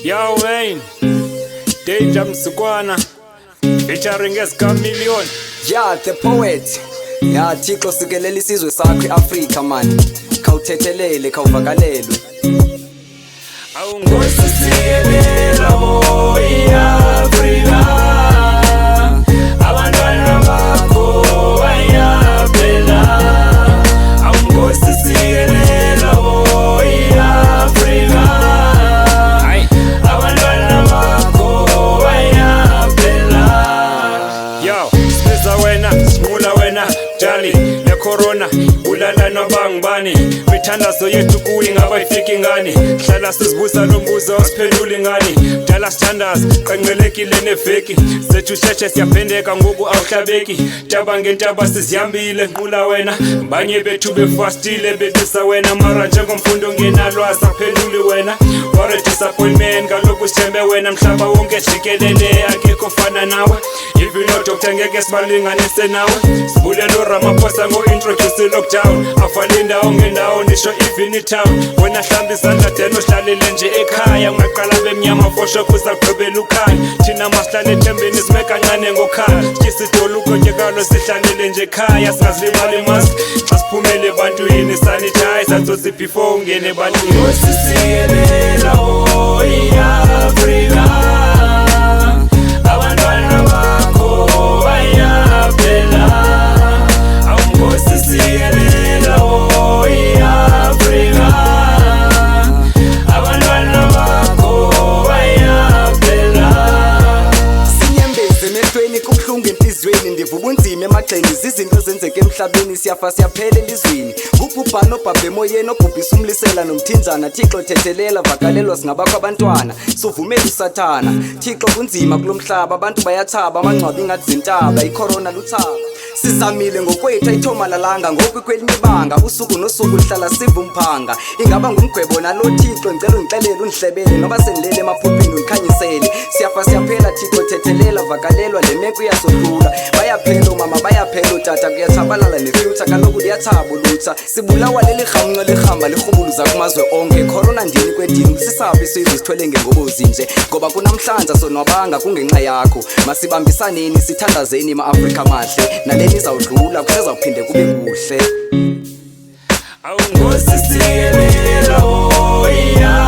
Yo Wayne, Danger Msukwana, featuring Chameleon. Yeah, the poet. Yeah, Thixo sikelela isizwe sakho eAfrika man. Khawuthethelele, khawuvakalelwe. Awungosisiyelela bo eAfrika. Abantwana bakho bayaphela. Awungosisiyelela bo eAfrika. Abantwana bakho bayaphela. Yo, sibiza wena, simula wena, Jali, le corona, ulala nobangibani. Mithandazo yethu kuyi ngabayifika ingani. Hlala sizibuza lo mbuzo osiphendula ingani. Dala sithandaza, qenqelekile neveki. Zethu sheshe siyaphendeka ngoku awuhlabeki. Taba ngentaba sizihambile nqula wena. Banye bethu befastile bebisa wena. Mara njengomfundo ngenalwazi aphenduli wena. Ware disappointment kaloku sithembe wena. Mhlaba wonke jikelele akekho fana nawe. Even no doctor ngeke sibalinganise nawe. Sibulele uRamaphosa ngo-introduce lockdown. Afale indawo ngendawo nisho even itown. Wena hlamba izandla deno hlalele nje ekhaya. Ungaqala bemnyama fosho kuzaqhubela ukhaya. Thina masihlale ethembeni sime kancane ngokhala. Sisidolo ukotyekalo sihlalele nje ekhaya. Singazilibali mask xa siphumele ebantwini sanitize atsotsi before ungene ebantwini. Ngosisiyelela bo eAfrika. Abantwana bakho bayaphela. Awungosisiyelela bo eAfrika. Abantwana bakho bayaphela. Sinyembeze emehlweni kubuhlungu enhlizweni. Ndivuka ubunzima emagxeni izinto zenzeka emhlabeni. Siyafa siyaphela elizweni. Ubhubhano obhabhe emoyeni obhubhisa umlisela nomthinzana. Thixo thethelela vakalelwa singabakho abantwana. Suvumele usathana. Thixo kunzima kulomhlaba abantu bayathaba amangcwabi ingathi zintaba. Icorona luthaba. Sizamile ngokwethu ayithomalalanga ngoku kwelinye ibanga. Usuku nosuku lihlala siva umphanga. Ingaba ngumgwebo nalo Thixo ngicela ungixelele undihlebele noba sendilele emaphupheni undikhanyisele. Siyafa siyaphela Thixo thethelela vakalelwa le meko iyasodlula. Bayaphela umama bayaphela utata kuyatshabalala nefuture kaloku liyathaba ulutha. Sibulawa leli rhamnco lihamba lirhubuluza kumazwe onke. Corona ndini kwendini kusisaphi isizwe sithwele ngengobozi nje. Ngoba kunamhlanje sonwabanga kungenxa yakho. Masibambisaneni sithandazeni ema-Afrika mahle. Naleni izawudlula kusezawuphinde kube kuhle. Awungosisiyelela bo eAfrika.